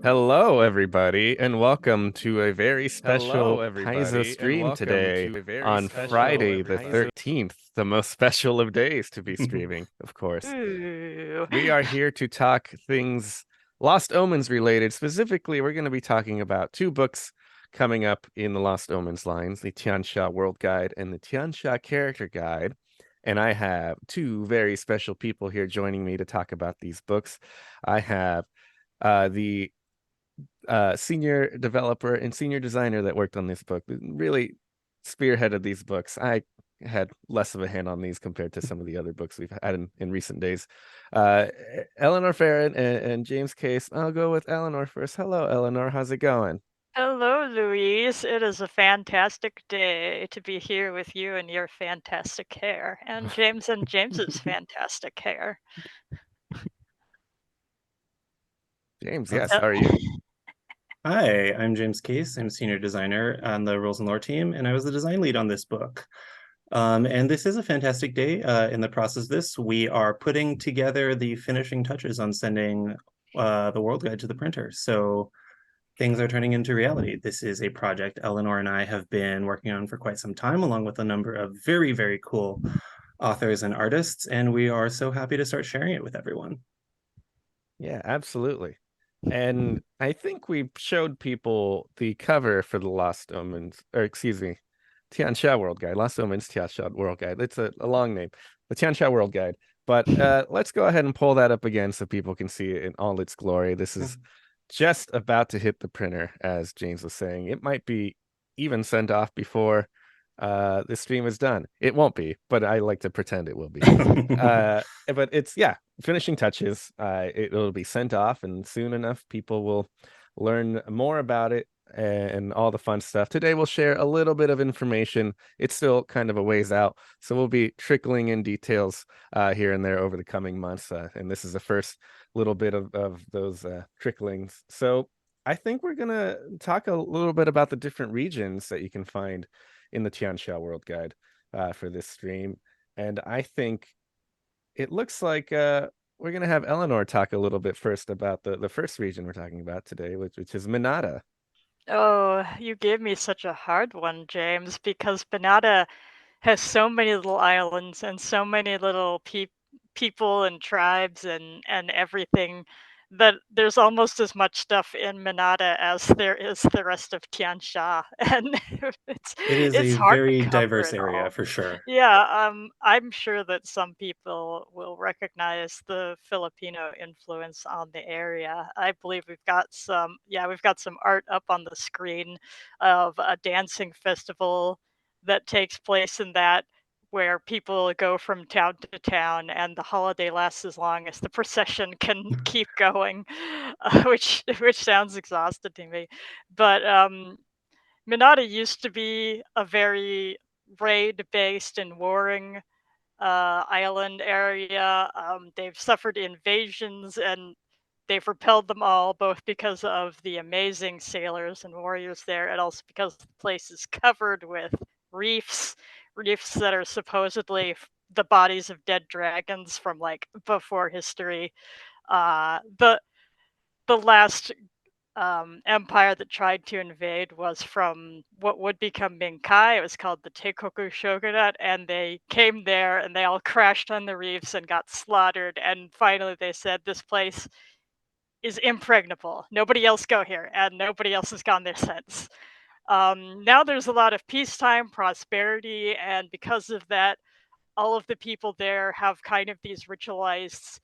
Hello, everybody, and welcome to a very special Paizo stream today on Friday the 13th, the most special of days to be streaming, of course. Ooh. We are here to talk things Lost Omens related. Specifically, we're going to be talking about two books coming up in the Lost Omens lines, the Tian Xia World Guide and the Tian Xia Character Guide. And I have two very special people here joining me to talk about these books. I have the senior developer and senior designer that worked on this book, really spearheaded these books. I had less of a hand on these compared to some of the other books we've had in recent days. Uh, Eleanor Ferron and James Case. I'll go with Eleanor first. Hello, Eleanor. How's it going? Hello, Louise. It is a fantastic day to be here with you and your fantastic hair, and James's fantastic hair. James, yes, Awesome. how are you? Hi, I'm James Case. I'm senior designer on the Rules and Lore team, and I was the design lead on this book. And this is a fantastic day. In the process of this, we are putting together the finishing touches on sending the World Guide to the printer. So things are turning into reality. This is a project Eleanor and I have been working on for quite some time, along with a number of very, very cool authors and artists, and we are so happy to start sharing it with everyone. Yeah, absolutely. And I think we showed people the cover for the Lost Omens, or excuse me, Tian Xia World Guide, Lost Omens Tian Xia World Guide. It's a long name, the Tian Xia World Guide. But let's go ahead and pull that up again so people can see it in all its glory. This is just about to hit the printer, as James was saying. It might be even sent off before this stream is done. It won't be, but I like to pretend it will be. But it's finishing touches. It'll be sent off, and soon enough, people will learn more about it and all the fun stuff. Today, we'll share a little bit of information. It's still kind of a ways out, so we'll be trickling in details here and there over the coming months. And this is the first little bit of those tricklings. So I think we're gonna talk a little bit about the different regions that you can find in the Tianxia World Guide for this stream. And I think it looks like we're gonna have Eleanor talk a little bit first about the first region we're talking about today, which is Minata. Oh, you gave me such a hard one, James, because Banana has so many little islands and so many little people and tribes and everything that there's almost as much stuff in Minata as there is the rest of Tiansha, and it's It is it's a hard to very cover diverse it area all. for sure. Yeah, I'm sure that some people will recognize the Filipino influence on the area. I believe we've got some art up on the screen of a dancing festival that takes place in that where people go from town to town and the holiday lasts as long as the procession can keep going, which sounds exhausted to me. But Minata used to be a very raid-based and warring island area. They've suffered invasions and they've repelled them all, both because of the amazing sailors and warriors there, and also because the place is covered with reefs, reefs that are supposedly the bodies of dead dragons from like before history. The last empire that tried to invade was from what would become Minkai. It was called the Teikoku Shogunate, and they came there and they all crashed on the reefs and got slaughtered. And finally, they said, "This place is impregnable. Nobody else go here," and nobody else has gone there since. Now there's a lot of peacetime, prosperity, and because of that, all of the people there have kind of these ritualized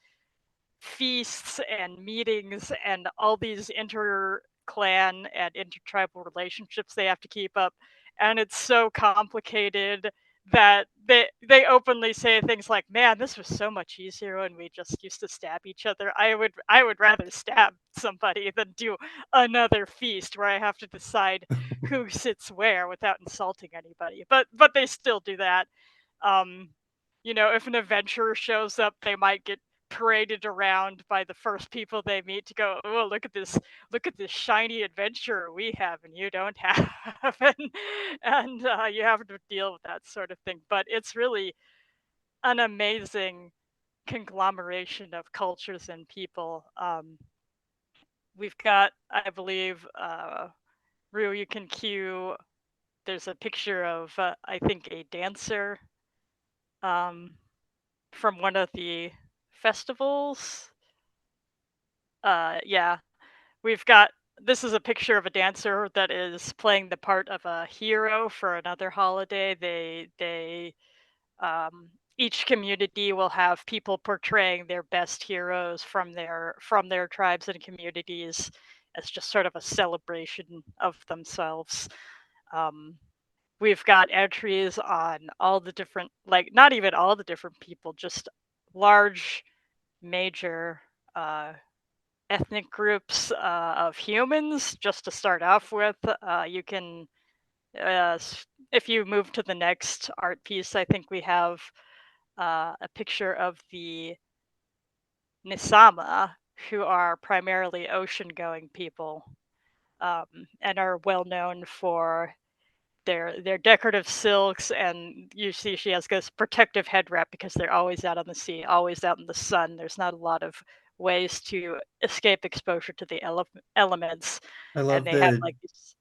feasts and meetings and all these inter-clan and intertribal relationships they have to keep up, and it's so complicated that they openly say things like, "Man, this was so much easier when we just used to stab each other. I would rather stab somebody than do another feast where I have to decide who sits where without insulting anybody." But they still do that. um if an adventurer shows up, they might get paraded around by the first people they meet to go, "Oh, look at this shiny adventurer we have and you don't have," and you have to deal with that sort of thing. But it's really an amazing conglomeration of cultures and people. we've got, I believe, Ryu, you can cue. There's a picture of, I think, a dancer um, from one of the festivals. Yeah, we've got. This is a picture of a dancer that is playing the part of a hero for another holiday. Um, each community will have people portraying their best heroes from their tribes and communities as just sort of a celebration of themselves. Um, we've got entries on all the different, like not even all the different people, just large major ethnic groups of humans. Just to start off with, you can if you move to the next art piece, I think we have a picture of the Nisama, who are primarily ocean-going people, and are well known for their decorative silks. And you see she has this protective head wrap because they're always out on the sea, always out in the sun. There's not a lot of ways to escape exposure to the elements, I and love they have the like these.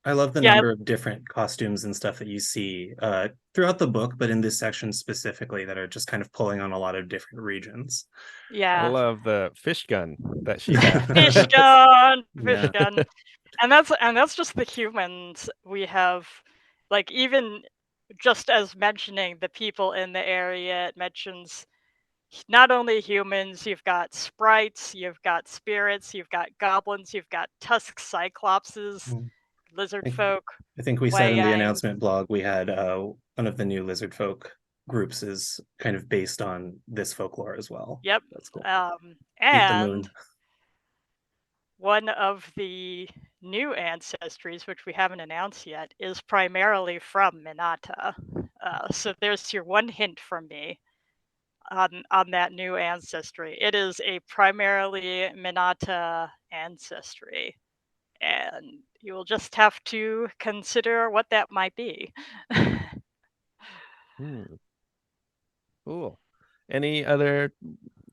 I love the Yeah, number of different costumes and stuff that you see throughout the book, but in this section specifically that are just kind of pulling on a lot of different regions. I yeah, love the fish gun that she has. fish gun, fish Yeah. gun. And that's just the humans. We have, like, even just as mentioning the people in the area, it mentions not only humans, you've got sprites, you've got spirits, you've got goblins, you've got tusk cyclopses, lizard I, folk, I think we said in the Wayang. announcement blog we had one of the new lizard folk groups is kind of based on this folklore as well. Yep. That's cool. Eat the And moon. one of the new ancestries, which we haven't announced yet, is primarily from Minata. So there's your one hint from me on that new ancestry. It is a primarily Minata ancestry, and you will just have to consider what that might be. Hmm, cool. Any other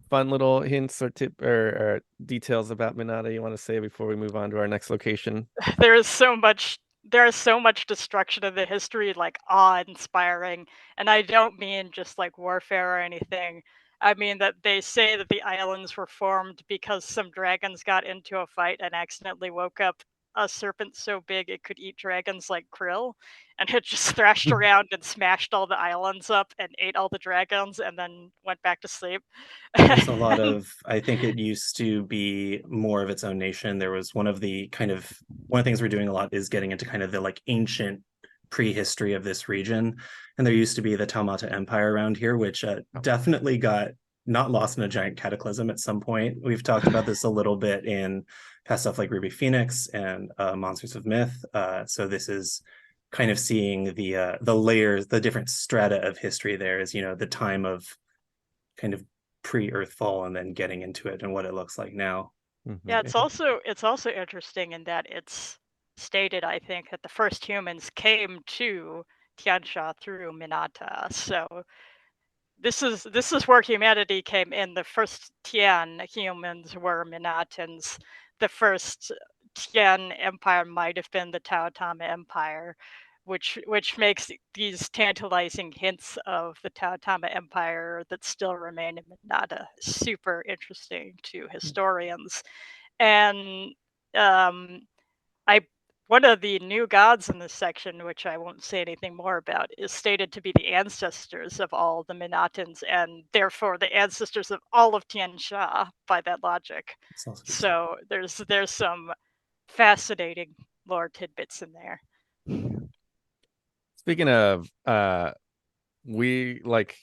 fun little hints or or details about Minata you want to say before we move on to our next location? there is so much there is so much destruction in the history, like awe-inspiring. And I don't mean just like warfare or anything. I mean that they say that the islands were formed because some dragons got into a fight and accidentally woke up a serpent so big it could eat dragons like krill, and it just thrashed around and smashed all the islands up and ate all the dragons and then went back to sleep. There's a lot of, I think it used to be more of its own nation. There was one of the things we're doing a lot is getting into kind of the like ancient prehistory of this region. And there used to be the Taumata Empire around here, which definitely got not lost in a giant cataclysm at some point. We've talked about this a little bit in past stuff like Ruby Phoenix and Monsters of Myth. So this is kind of seeing the layers, the different strata of history there is, the time of kind of pre-Earthfall and then getting into it and what it looks like now. Yeah, Mhm. it's also interesting in that it's stated, I think, that the first humans came to Tianxia through Minata. So this is where humanity came in. The first Tian humans were Minatans. The first Tian Empire might have been the Taotama Empire, which makes these tantalizing hints of the Taotama Empire that still remain in Minata super interesting to historians. And um, I one of the new gods in this section, which I won't say anything more about, is stated to be the ancestors of all the Minatans and therefore the ancestors of all of Tianxia by that logic. It's also good stuff. So there's some fascinating lore tidbits in there. Speaking of we like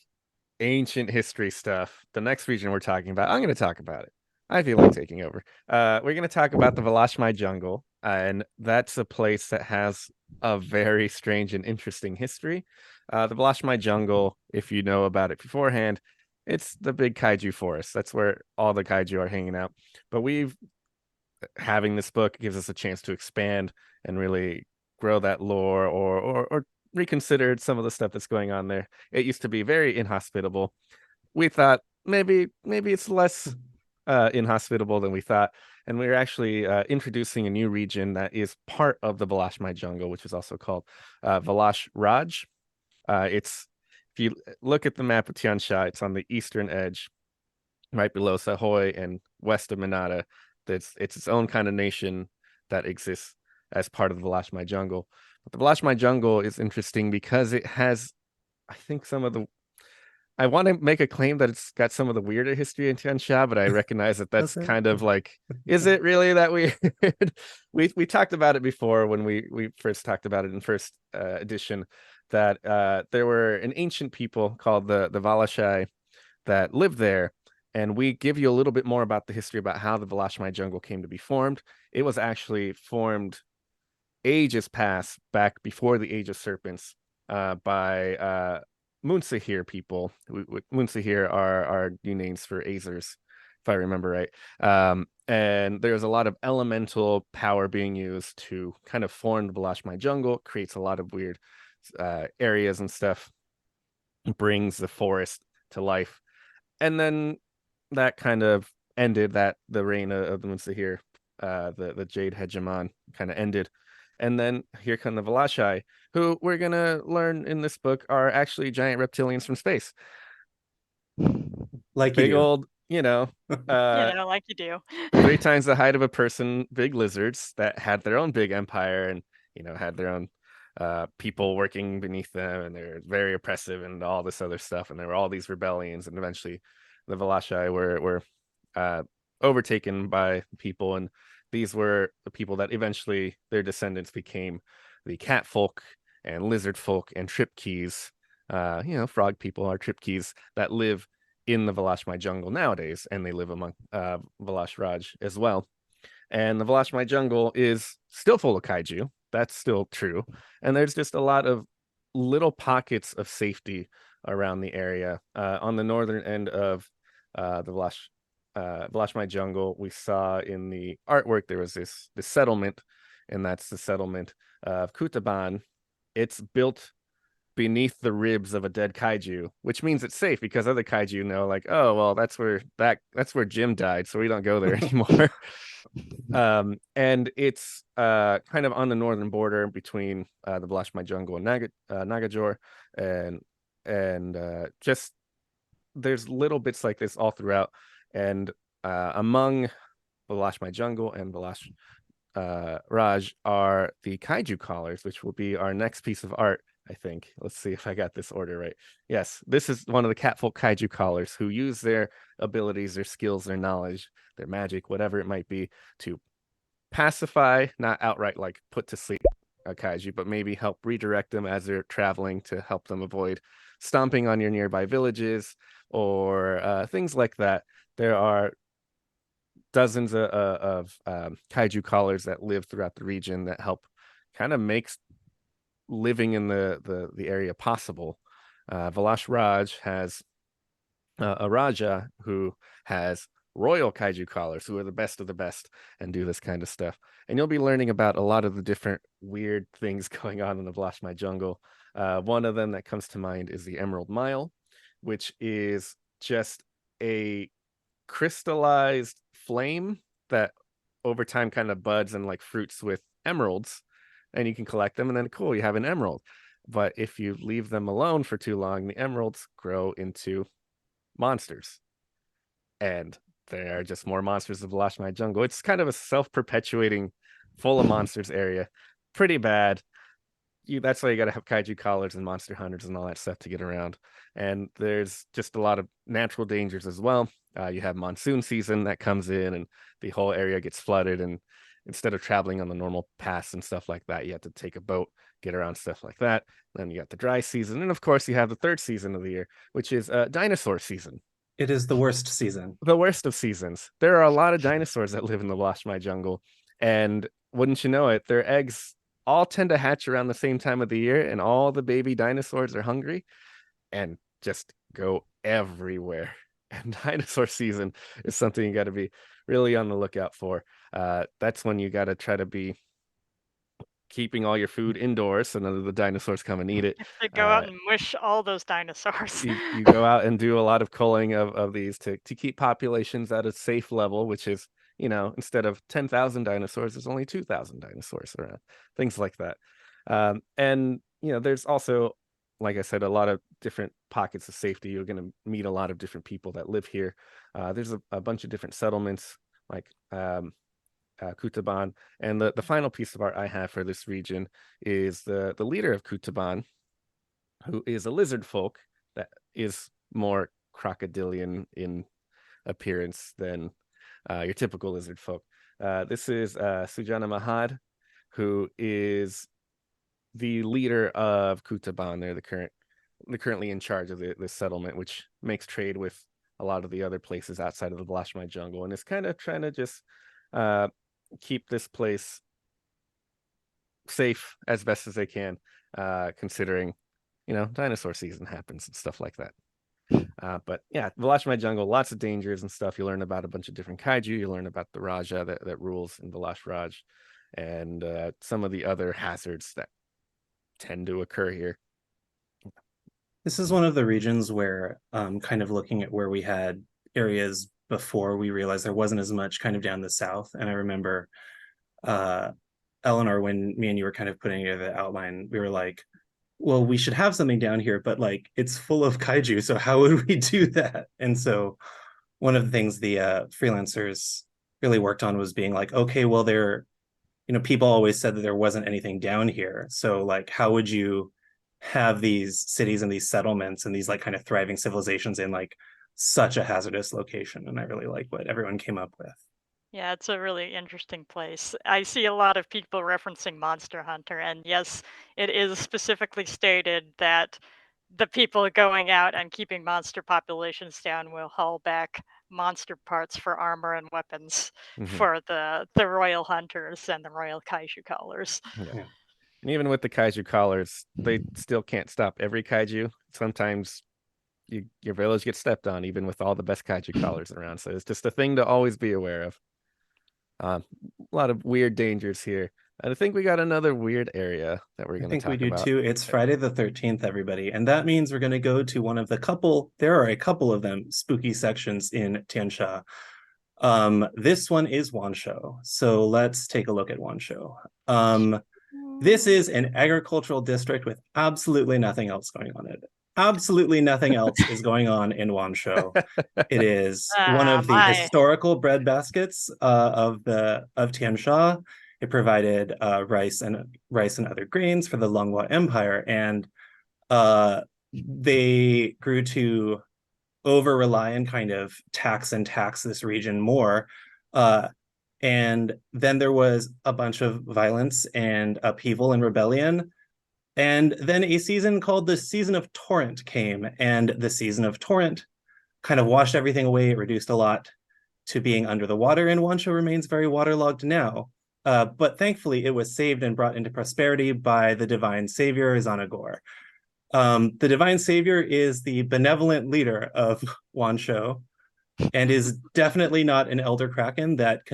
ancient history stuff. The next region we're talking about, I'm going to talk about it. I feel like taking over. We're going to talk about the Velashmai jungle, and that's a place that has a very strange and interesting history. The Velashmai jungle, if you know about it beforehand, it's the big kaiju forest. That's where all the kaiju are hanging out. But having this book gives us a chance to expand and really grow that lore or reconsider some of the stuff that's going on there. It used to be very inhospitable. We thought maybe it's less inhospitable than we thought. and we're actually introducing a new region that is part of the Velashmai jungle, which is also called Valash Raj. It's if you look at the map of Tian Xia, it's on the eastern edge, right below Sahoy and west of Minata. It's its own kind of nation that exists as part of the Velashmai jungle. But the Velashmai jungle is interesting because it has, I think, some of the I want to make a claim that it's got some of the weirder history in Tian Xia, but I recognize that that's Does it? kind of like, is it really that weird? We talked about it before when we first talked about it in first edition, that there were an ancient people called the Valashai that lived there, and we give you a little bit more about the history about how the Velashmai jungle came to be formed. It was actually formed ages past, back before the Age of Serpents, by Munsahir people. Munsahir are new names for Azers, if I remember right. And there's a lot of elemental power being used to kind of form the Velashmai jungle, creates a lot of weird areas and stuff, brings the forest to life. And then that kind of ended that the reign of the Munsahir, the Jade Hegemon kind of ended. And then here come the Velashai, who we're gonna learn in this book are actually giant reptilians from space. Like you Big do. old, Like you do. 3 times the height of a person, big lizards that had their own big empire and had their own people working beneath them, and they're very oppressive and all this other stuff. And there were all these rebellions, and eventually the Velashai were overtaken by people, and these were the people that eventually their descendants became the cat folk and lizard folk and tripkeys. Frog people are tripkeys that live in the Velashmai jungle nowadays, and they live among Valash Raj as well. And the Velashmai jungle is still full of kaiju. That's still true. And there's just a lot of little pockets of safety around the area. On the northern end of the Velashmai jungle, we saw in the artwork there was this settlement, and that's the settlement of Kutaban. It's built beneath the ribs of a dead kaiju, which means it's safe because other kaiju know, like, oh well, that's where Jim died, so we don't go there anymore. And it's kind of on the northern border between the Velashmai jungle and Nagajor, and just there's little bits like this all throughout. And among Velashmai jungle and Valash Raj are the kaiju collars, which will be our next piece of art, I think. Let's see if I got this order right. Yes, this is one of the catfolk kaiju collars who use their abilities, their skills, their knowledge, their magic, whatever it might be, to pacify, not outright like put to sleep a kaiju, but maybe help redirect them as they're traveling to help them avoid stomping on your nearby villages or things like that. There are dozens of kaiju collars that live throughout the region that help kind of makes living in the area possible. Valash Raj has a Raja who has royal kaiju collars, who are the best of the best and do this kind of stuff. And you'll be learning about a lot of the different weird things going on in the Velashmai jungle. One of them that comes to mind is the Emerald Mile, which is just a crystallized flame that over time kind of buds and like fruits with emeralds, and you can collect them, and then cool, you have an emerald. But if you leave them alone for too long, the emeralds grow into monsters, and there are just more monsters of the Velashmai jungle. It's kind of a self-perpetuating, full of monsters area. Pretty bad. That's why you got to have kaiju collars and monster hunters and all that stuff to get around. And there's just a lot of natural dangers as well. You have monsoon season that comes in, and the whole area gets flooded. And instead of traveling on the normal paths and stuff like that, you have to take a boat, get around stuff like that. Then you got the dry season, and of course, you have the third season of the year, which is dinosaur season. It is the worst season. The worst of seasons. There are a lot of dinosaurs that live in the Velashmai jungle, and wouldn't you know it, their eggs all tend to hatch around the same time of the year, and all the baby dinosaurs are hungry and just go everywhere. And dinosaur season is something you got to be really on the lookout for. That's when you got to try to be keeping all your food indoors so none of the dinosaurs come and eat it. To go out and mush all those dinosaurs. You go out and do a lot of culling of these to keep populations at a safe level, which is instead of 10,000 dinosaurs, there's only 2,000 dinosaurs around, things like that. And there's also, like I said, a lot of different pockets of safety. You're going to meet a lot of different people that live here. There's a bunch of different settlements, like Kutaban. And the final piece of art I have for this region is the leader of Kutaban, who is a lizard folk that is more crocodilian in appearance than your typical lizard folk. This is Sujana Mahad, who is the leader of Kutaban. They're currently in charge of this settlement, which makes trade with a lot of the other places outside of the Blashmai jungle, and is kind of trying to just keep this place safe as best as they can, considering dinosaur season happens and stuff like that. But yeah, Velashmai jungle, lots of dangers and stuff. You learn about a bunch of different kaiju. You learn about the Raja that rules in Velash Raj, and some of the other hazards that tend to occur here. This is one of the regions where, kind of looking at where we had areas before, we realized there wasn't as much kind of down the south. And I remember, Eleanor, when me and you were kind of putting together the outline, we were like, well, we should have something down here, but like it's full of kaiju. So how would we do that? And so one of the things the freelancers really worked on was being like, okay, well, people always said that there wasn't anything down here. So like, how would you have these cities and these settlements and these like kind of thriving civilizations in like such a hazardous location? And I really like what everyone came up with. Yeah, it's a really interesting place. I see a lot of people referencing Monster Hunter, and yes, it is specifically stated that the people going out and keeping monster populations down will haul back monster parts for armor and weapons for the royal hunters and the royal kaiju callers. Yeah. And even with the kaiju collars, they still can't stop every kaiju. Sometimes your village gets stepped on, even with all the best kaiju collars around. So it's just a thing to always be aware of. A lot of weird dangers here. And I think we got another weird area that we're I going to think talk we do about. too. It's Friday the 13th, everybody. And that means we're going to go to one of there are a couple of them, spooky sections in Tian Xia. This one is Wansho. So let's take a look at Wansho. This is an agricultural district with absolutely nothing else going on in it. Absolutely nothing else is going on in Wansho. It is one of the historical breadbaskets of Tian Xia. It provided rice and other grains for the Longhua Empire, and they grew to over rely and kind of tax this region more. And then there was a bunch of violence and upheaval and rebellion. And then a season called the Season of Torrent came, and the Season of Torrent kind of washed everything away. It reduced a lot to being under the water, and Wansho remains very waterlogged now. But thankfully, it was saved and brought into prosperity by the divine savior, Zanagor. The divine savior is the benevolent leader of Wansho, and is definitely not an elder kraken that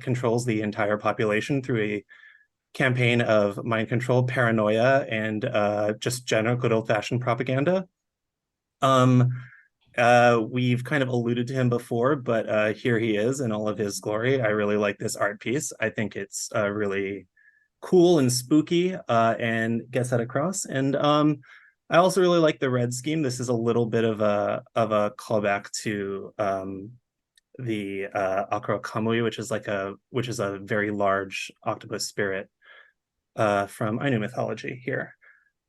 controls the entire population through a campaign of mind control, paranoia, and just general good old-fashioned propaganda. We've kind of alluded to him before, but here he is in all of his glory. I really like this art piece. I think it's really cool and spooky, and gets that across. And I also really like the red scheme. This is a little bit of a callback to the Akro Kamui, which is a very large octopus spirit from Ainu mythology here.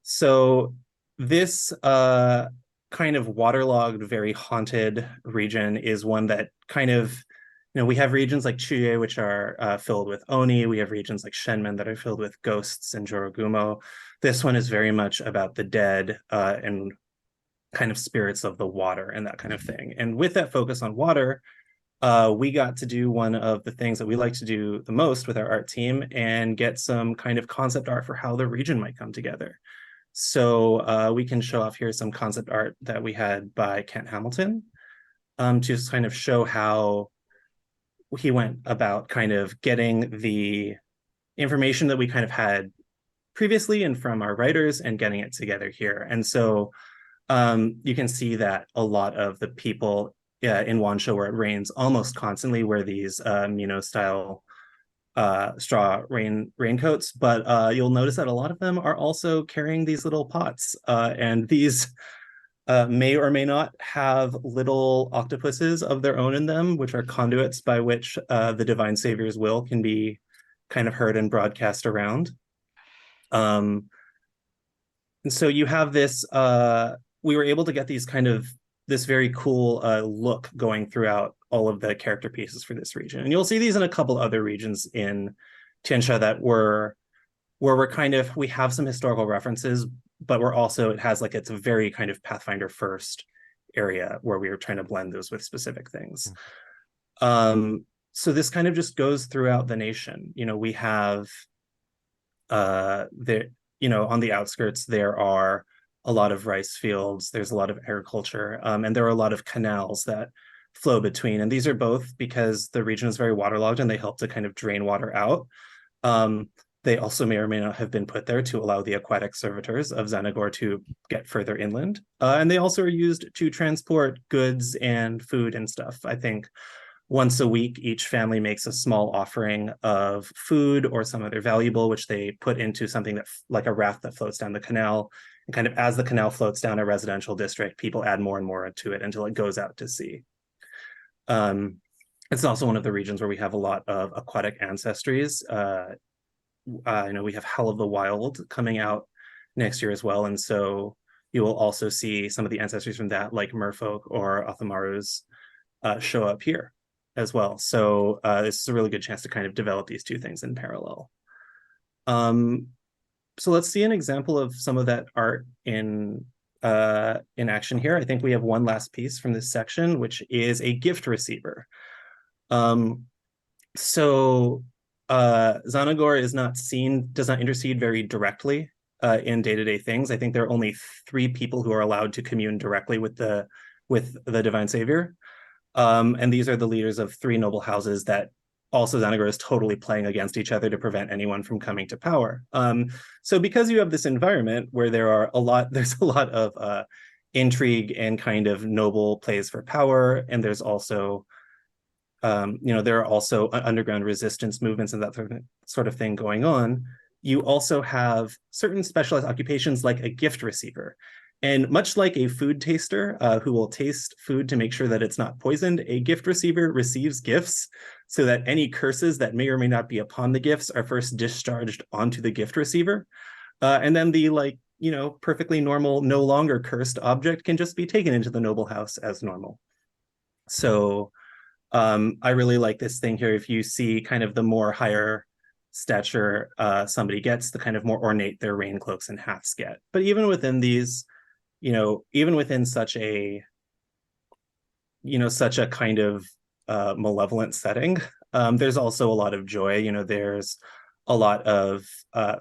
So this kind of waterlogged, very haunted region is one that kind of, we have regions like Chuye, which are filled with Oni. We have regions like Shenmen that are filled with ghosts and Jorogumo. This one is very much about the dead and kind of spirits of the water and that kind of thing. And with that focus on water, we got to do one of the things that we like to do the most with our art team and get some kind of concept art for how the region might come together. So we can show off here some concept art that we had by Kent Hamilton to just kind of show how he went about kind of getting the information that we kind of had previously and from our writers and getting it together here. And so you can see that a lot of the people in Wansho where it rains almost constantly wear these style straw raincoats, but you'll notice that a lot of them are also carrying these little pots, and these may or may not have little octopuses of their own in them, which are conduits by which the divine savior's will can be kind of heard and broadcast around. And so you have this, we were able to get these kind of this very cool look going throughout all of the character pieces for this region. And you'll see these in a couple other regions in Tian Xia that were where we're kind of, we have some historical references, but we're also, it has like, it's a very kind of Pathfinder first area where we were trying to blend those with specific things. So this kind of just goes throughout the nation. We have there, on the outskirts, there are a lot of rice fields, there's a lot of agriculture, and there are a lot of canals that flow between. And these are both because the region is very waterlogged and they help to kind of drain water out. They also may or may not have been put there to allow the aquatic servitors of Xanagor to get further inland. And they also are used to transport goods and food and stuff. I think once a week, each family makes a small offering of food or some other valuable, which they put into something that, like a raft that floats down the canal. And kind of as the canal floats down a residential district, people add more and more to it until it goes out to sea. It's also one of the regions where we have a lot of aquatic ancestries. We have Hell of the Wild coming out next year as well. And so you will also see some of the ancestries from that, like merfolk or Othamarus, show up here as well. So this is a really good chance to kind of develop these two things in parallel. So let's see an example of some of that art in action here. I think we have one last piece from this section, which is a gift receiver. Xanagor does not intercede very directly in day-to-day things. I think there are only 3 people who are allowed to commune directly with the divine savior. And these are the leaders of 3 noble houses that also Xanagor is totally playing against each other to prevent anyone from coming to power. So because you have this environment where there's a lot of intrigue and kind of noble plays for power, and there's also there are also underground resistance movements and that sort of thing going on. You also have certain specialized occupations like a gift receiver. And much like a food taster who will taste food to make sure that it's not poisoned, a gift receiver receives gifts so that any curses that may or may not be upon the gifts are first discharged onto the gift receiver. And then the perfectly normal, no longer cursed object can just be taken into the noble house as normal. So I really like this thing here. If you see kind of the more higher stature somebody gets, the kind of more ornate their rain cloaks and hats get. But even within these, even within such a kind of malevolent setting, there's also a lot of joy. There's a lot of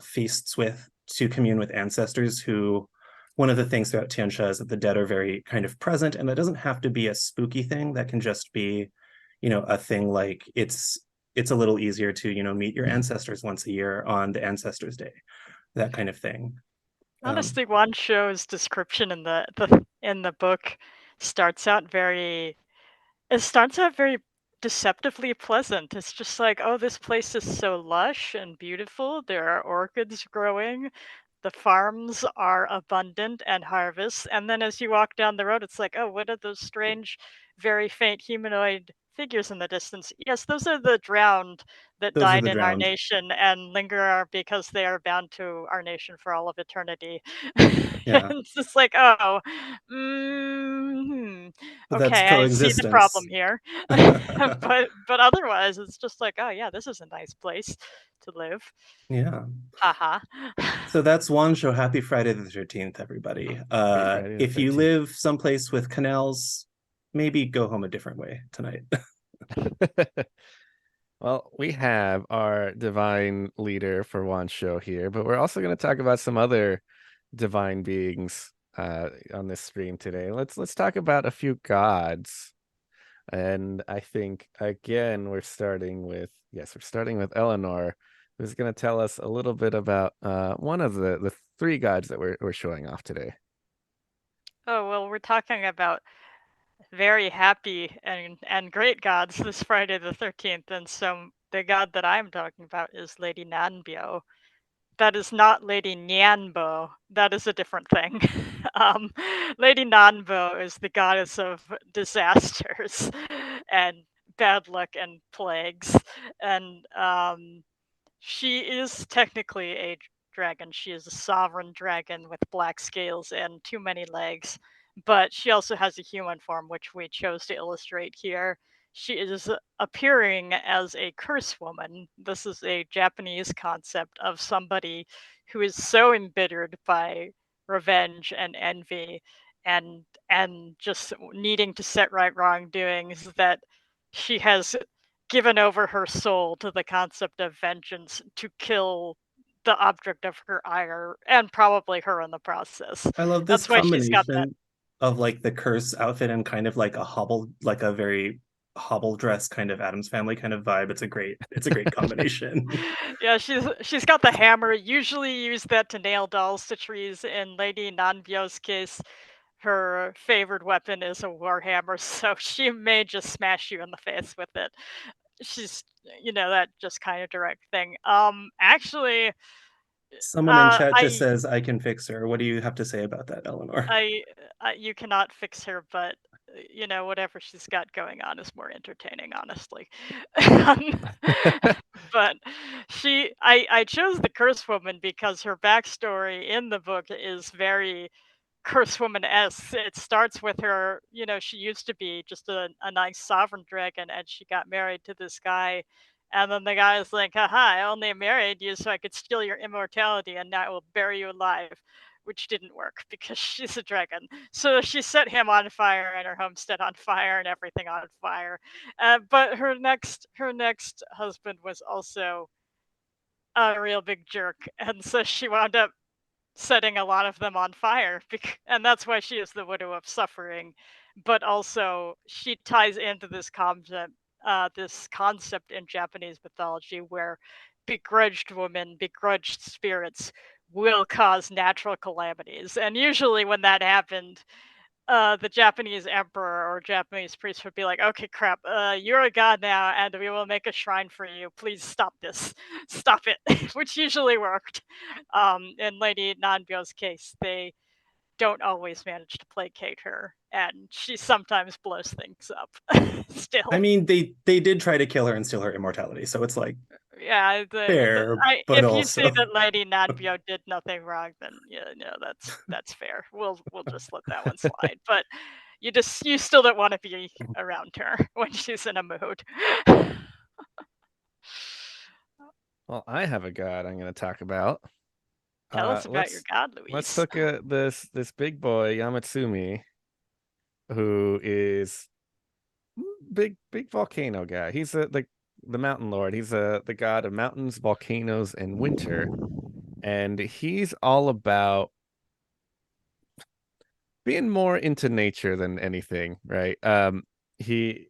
feasts to commune with ancestors who, one of the things throughout Tian Xia is that the dead are very kind of present, and that doesn't have to be a spooky thing. That can just be a thing like it's a little easier to meet your ancestors once a year on the Ancestors' Day, that kind of thing. Honestly, Wansho's description in the book starts out very deceptively pleasant. It's just like, oh, this place is so lush and beautiful. There are orchids growing. The farms are abundant and harvests. And then as you walk down the road, it's like, oh, what are those strange, very faint humanoid figures in the distance? Yes, those are the drowned that Those are died the in our drowned. nation and linger because they are bound to our nation for all of eternity. Yeah, It's just like, oh, mm, but that's okay, I see the coexistence. problem here. But otherwise, it's just like, oh yeah, this is a nice place to live. Yeah. Haha. So that's Wansho. Happy Friday the 13th, everybody. Happy Friday the If you 13th. live someplace with canals, maybe go home a different way tonight. Well, we have our divine leader for one show here, but we're also going to talk about some other divine beings on this stream today. Let's talk about a few gods. And I think again we're starting with Eleanor, who's going to tell us a little bit about one of the 3 gods that we're showing off today. Oh, well, we're talking about very happy and great gods this Friday the 13th, and so the god that I'm talking about is Lady Nanbyo. That is not Lady Nyanbo. That is a different thing. um, Lady Nanbo is the goddess of disasters and bad luck and plagues, and she is technically a dragon. She is a sovereign dragon with black scales and too many legs, but she also has a human form, which we chose to illustrate here. She is appearing as a curse woman. This is a Japanese concept of somebody who is so embittered by revenge and envy and just needing to set right wrongdoings that she has given over her soul to the concept of vengeance to kill the object of her ire and probably her in the process. I love this That's why she's got that. combination of like the curse outfit and kind of like like a very hobble dress kind of Adams Family kind of vibe. It's a great combination. Yeah, she's got the hammer. Usually use that to nail dolls to trees. In Lady Nanbyo's case, her favored weapon is a warhammer, so she may just smash you in the face with it. She's, that just kind of direct thing. Actually, Someone in chat just I says I can fix her. What do you have to say about that, Eleanor? you cannot fix her, but whatever she's got going on is more entertaining, honestly. Um, but I chose the curse woman because her backstory in the book is very curse woman s. It starts with her, she used to be just a nice sovereign dragon, and she got married to this guy. And then the guy is like, haha, I only married you so I could steal your immortality, and now I will bury you alive, which didn't work because she's a dragon. So she set him on fire and her homestead on fire and everything on fire. But her next husband was also a real big jerk, and so she wound up setting a lot of them on fire, and that's why she is the widow of suffering. But also, she ties into this concept in Japanese mythology where begrudged women, begrudged spirits will cause natural calamities. And usually, when that happened, the Japanese emperor or Japanese priest would be like, "Okay, crap, you're a god now, and we will make a shrine for you. Please stop this, stop it," which usually worked. In Lady Nanbyo's case, they don't always manage to placate her, and she sometimes blows things up. I Still, mean, they did try to kill her and steal her immortality, so it's like yeah. fair, but If you say also that Lady Nanbyo did nothing wrong, then yeah, no, that's fair. We'll just let that one slide. But you still don't want to be around her when she's in a mood. Well, I have a god I'm going to talk about. Tell us about your Let's god, let's Luis. look at this big boy Yamatsumi, who is big volcano guy. He's the mountain lord. He's the god of mountains, volcanoes, and winter, and he's all about being more into nature than anything, right? He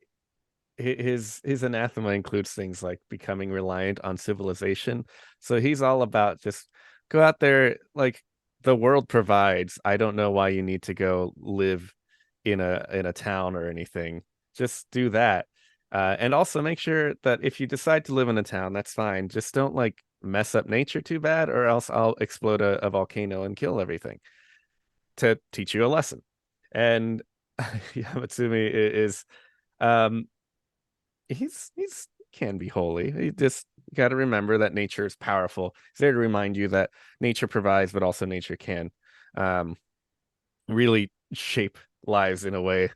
his anathema includes things like becoming reliant on civilization. So he's all about just go out there, like the world provides. I don't know why you need to go live in a town or anything. Just do that. And also make sure that if you decide to live in a town, that's fine. Just don't like mess up nature too bad, or else I'll explode a volcano and kill everything to teach you a lesson. And Yamatsumi is um he's can be holy. You just got to remember that nature is powerful. It's there to remind you that nature provides, but also nature can um, really shape lives in a way,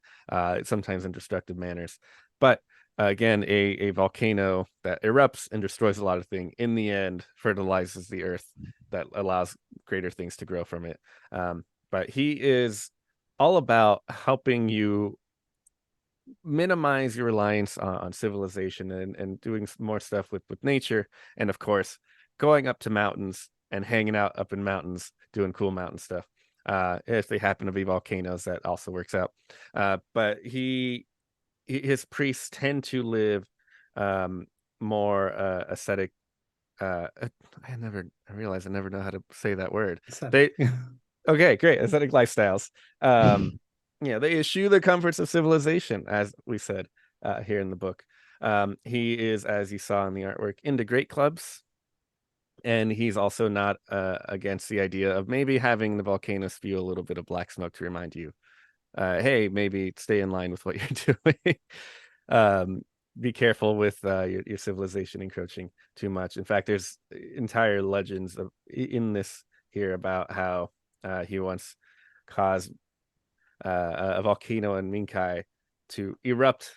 sometimes in destructive manners. But again, a volcano that erupts and destroys a lot of things, in the end, fertilizes the earth that allows greater things to grow from it. But he is all about helping you minimize your reliance on civilization and doing more stuff with nature, and of course going up to mountains and hanging out up in mountains doing cool mountain stuff. If they happen to be volcanoes, that also works out. But his priests tend to live um more ascetic. I realize I never know how to say that word. aesthetic. They Okay, great, ascetic lifestyles. Yeah, they eschew the comforts of civilization, as we said here in the book. He is, as you saw in the artwork, into great clubs, and he's also not against the idea of maybe having the volcano spew a little bit of black smoke to remind you, hey, maybe stay in line with what you're doing. um, be careful with your civilization encroaching too much. In fact, there's entire legends in this here about how he once caused a volcano in Minkai to erupt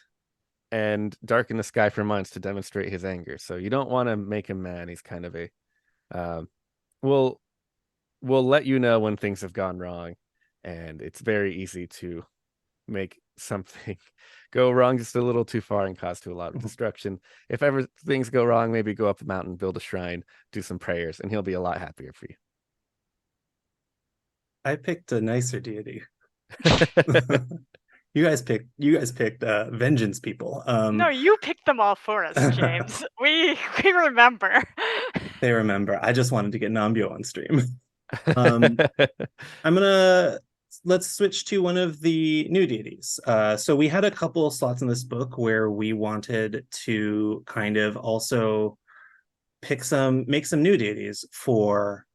and darken the sky for months to demonstrate his anger. So you don't want to make him mad. He's kind of a um, we'll let you know when things have gone wrong, and it's very easy to make something go wrong just a little too far and cause to a lot of destruction. If ever things go wrong, maybe go up a mountain, build a shrine, do some prayers, and he'll be a lot happier for I picked a nicer deity. You guys picked vengeance people. No, you picked them all for us, James. we remember. They remember. I just wanted to get Nambyo on stream. you. Let's switch to one of the new deities. So we had a couple slots in this book where we wanted to kind of also make some new deities for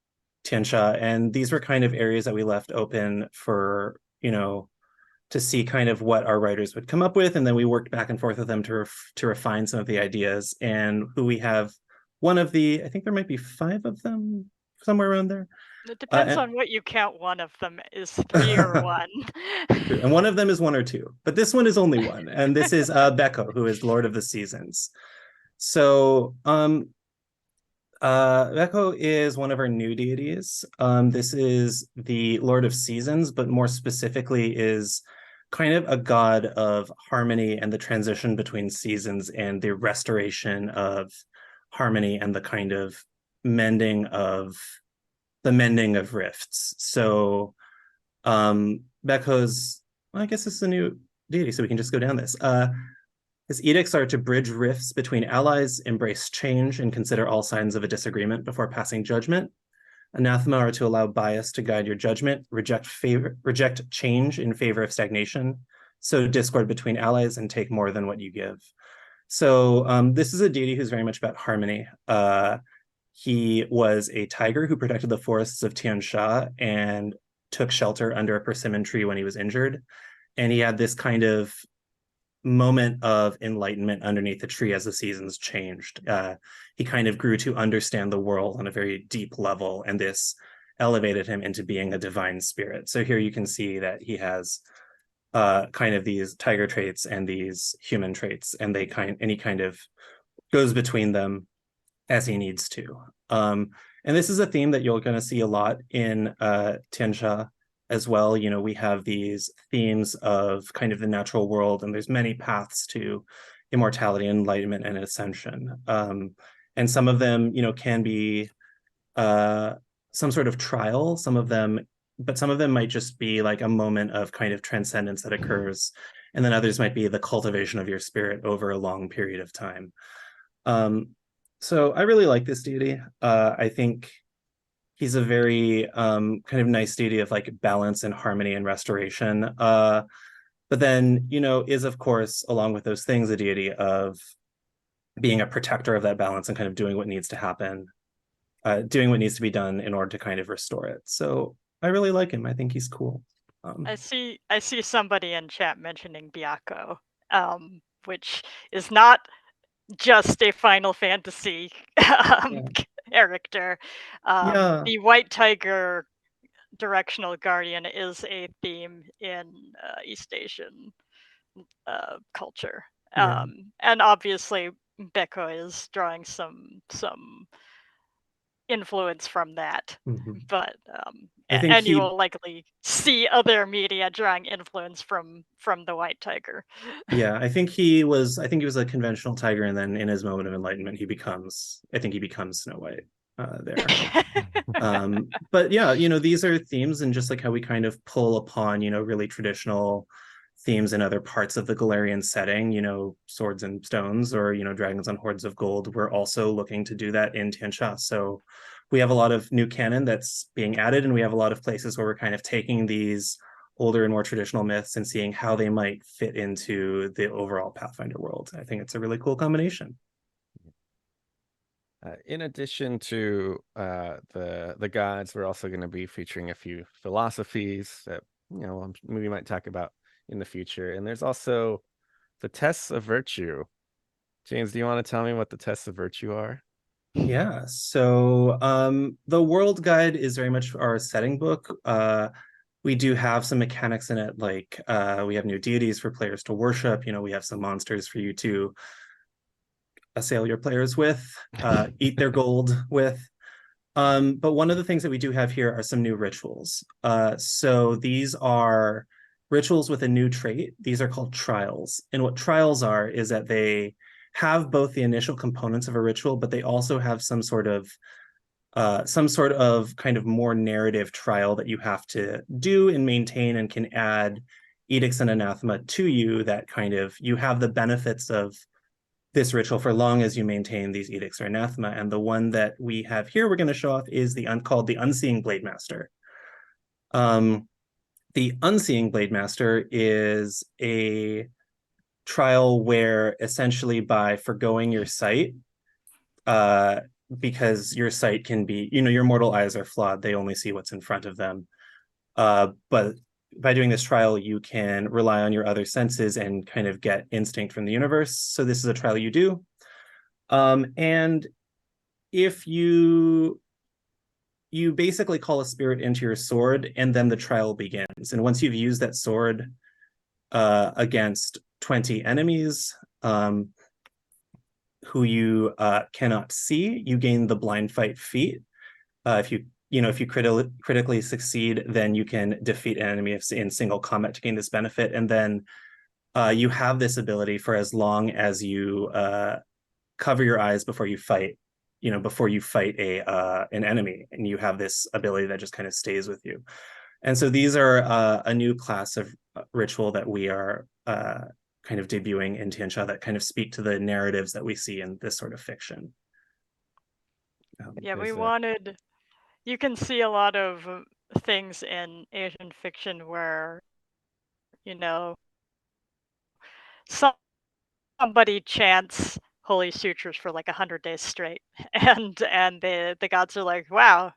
Tian Xia, and these were kind of areas that we left open for, to see kind of what our writers would come up with, and then we worked back and forth with them to refine some of the ideas. And who we have, I think there might be 5 of them, somewhere around there. It depends on what you count. One of them is 3 or 1. And one of them is 1 or 2, but this one is only 1. And this is Beko, who is Lord of the Seasons. So Beko is one of our new deities. This is the Lord of Seasons, but more specifically is kind of a god of harmony and the transition between seasons and the restoration of harmony and the kind of mending of rifts. So Beko's, well, I guess this is a new deity, so we can just go down this. His edicts are to bridge rifts between allies, embrace change, and consider all signs of a disagreement before passing judgment. Anathema are to allow bias to guide your judgment, reject change in favor of stagnation, sow discord between allies, and take more than what you give. So this is a deity who's very much about harmony. He was a tiger who protected the forests of Tian Xia and took shelter under a persimmon tree when he was injured. And he had this kind of moment of enlightenment underneath the tree as the seasons changed. He kind of grew to understand the world on a very deep level, and this elevated him into being a divine spirit. So here you can see that he has kind of these tiger traits and these human traits, and he kind of goes between them as he needs to. And this is a theme that you're going to see a lot in Tian Xia as well. We have these themes of kind of the natural world, and there's many paths to immortality, enlightenment, and ascension. And some of them, can be some sort of trial, but some of them might just be like a moment of kind of transcendence that occurs. And then others might be the cultivation of your spirit over a long period of time. So I really like this deity. I think he's a very kind of nice deity of like balance and harmony and restoration. But then, is of course, along with those things, a deity of being a protector of that balance and kind of doing what needs to happen, doing what needs to be done in order to kind of restore it. So I really like him. I think he's cool. I see somebody in chat mentioning Byakko, which is not just a Final Fantasy character. The White Tiger Directional Guardian is a theme in East Asian culture. And obviously Beko is drawing some influence from that. But and you will likely see other media drawing influence from the White Tiger. Yeah, I think he was a conventional tiger, and then in his moment of enlightenment he becomes Snow White there. But yeah, these are themes, and just like how we kind of pull upon really traditional themes in other parts of the Galarian setting, swords and stones, or dragons on hordes of gold, we're also looking to do that in Tian Xia. So we have a lot of new canon that's being added, and we have a lot of places where we're kind of taking these older and more traditional myths and seeing how they might fit into the overall Pathfinder world. I think it's a really cool combination. In addition to the gods, we're also going to be featuring a few philosophies that we might talk about in the future. And there's also the tests of virtue. James, do you want to tell me what the tests of virtue are? Yeah, so the world guide is very much our setting book. We do have some mechanics in it, like we have new deities for players to worship. We have some monsters for you to assail your players with, eat their gold with. But one of the things that we do have here are some new rituals. So these are rituals with a new trait. These are called trials. And what trials are is that they have both the initial components of a ritual, but they also have some sort of kind of more narrative trial that you have to do and maintain, and can add edicts and anathema to you that kind of you have the benefits of this ritual for long as you maintain these edicts or anathema. And the one that we have here we're going to show off is called the Unseeing Blade Master. The Unseeing Blade Master is a trial where essentially by forgoing your sight, because your sight can be, your mortal eyes are flawed, they only see what's in front of them. But by doing this trial, you can rely on your other senses and kind of get instinct from the universe. So this is a trial you do. And if you basically call a spirit into your sword, and then the trial begins. And once you've used that sword against 20 enemies who you cannot see, you gain the blind fight feat. If you critically succeed, then you can defeat an enemy in single combat to gain this benefit. And then you have this ability for as long as you cover your eyes before you fight, an enemy, and you have this ability that just kind of stays with you. And so these are a new class of ritual that we are kind of debuting in Tian Xia that kind of speak to the narratives that we see in this sort of fiction. Yeah, we wanted. You can see a lot of things in Asian fiction where, somebody chants holy sutras for like 100 days straight, and the gods are like, wow,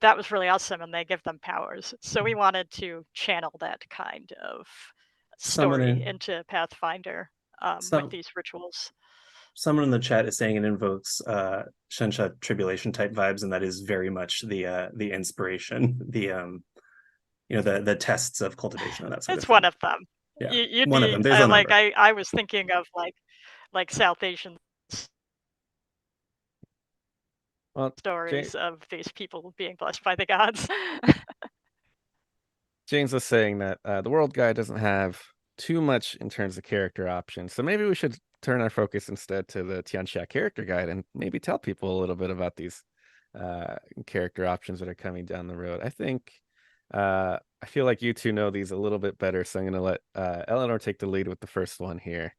that was really awesome, and they give them powers. So we wanted to channel that kind of story into Pathfinder with these rituals. Someone in the chat is saying it invokes Shensha tribulation type vibes, and that is very much the inspiration, the tests of cultivation and that sort of thing. It's one of them. Yeah, one of them. There's a like number. I was thinking of like South Asian stories of these people being blessed by the gods. James was saying that the world guide doesn't have too much in terms of character options, so maybe we should turn our focus instead to the Tian Xia character guide and maybe tell people a little bit about these character options that are coming down the road. I feel like you two know these a little bit better, so I'm going to let Eleanor take the lead with the first one here.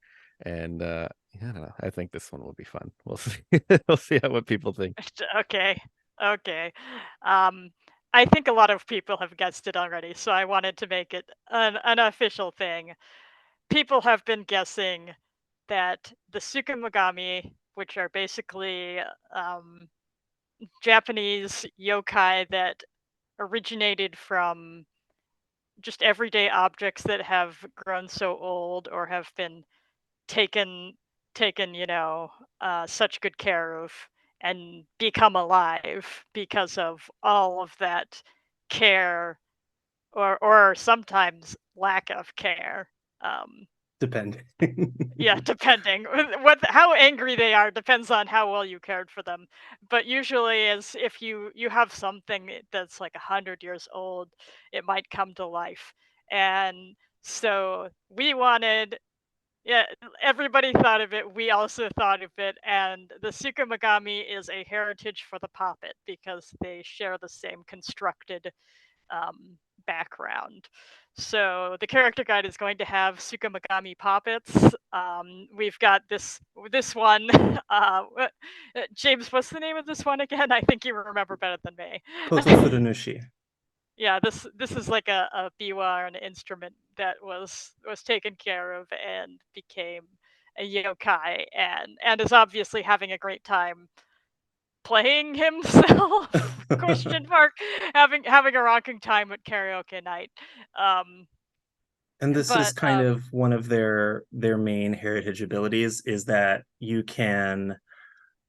And I don't know. I think this one will be fun. We'll see. We'll see what people think. Okay. I think a lot of people have guessed it already, so I wanted to make it an official thing. People have been guessing that the Tsukumogami, which are basically Japanese yokai that originated from just everyday objects that have grown so old or have been taken such good care of and become alive because of all of that care or sometimes lack of care. Depending. Yeah, depending. How angry they are depends on how well you cared for them. But usually, as if you have something that's like 100 years old, it might come to life. And so we wanted, yeah, everybody thought of it. We also thought of it. And the Tsukumogami is a heritage for the Poppet because they share the same constructed background. So the character guide is going to have Tsukumogami Poppets. We've got this one. James, what's the name of this one again? I think you remember better than me. Koto Furunushi. Yeah, this is like a biwa or an instrument that was taken care of and became a yokai, and is obviously having a great time playing himself? Question mark. Having a rocking time at karaoke night. Um, And this is but kind of one of their main heritage abilities is that you can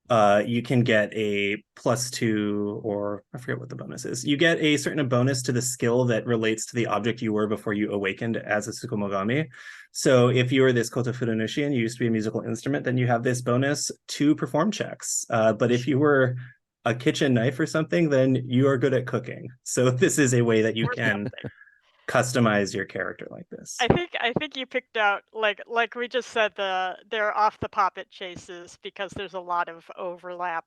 get a +2, or I forget what the bonus is. You get a certain bonus to the skill that relates to the object you were before you awakened as a Tsukumogami. So if you were this Koto Furunushi and you used to be a musical instrument, then you have this bonus to perform checks. But if you were a kitchen knife or something, then you are good at cooking. So this is a way that you or can something. customize your character like this. I think you picked out, like we just said, they're off the poppet chases because there's a lot of overlap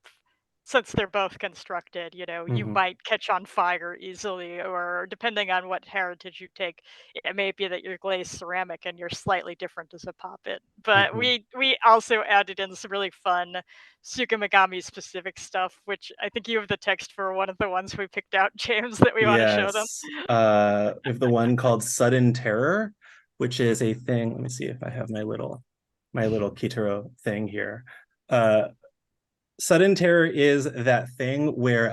since they're both constructed. You Mhm. might catch on fire easily, or depending on what heritage you take, it may be that you're glazed ceramic and you're slightly different as a poppet. But Mhm. we also added in some really fun Tsukumogami specific stuff, which I think you have the text for one of the ones we picked out, James, that we want to show them. Yes. We have the one called Sudden Terror, which is a thing. Let me see if I have my little Kitaro thing here. Uh, Sudden Terror is that thing where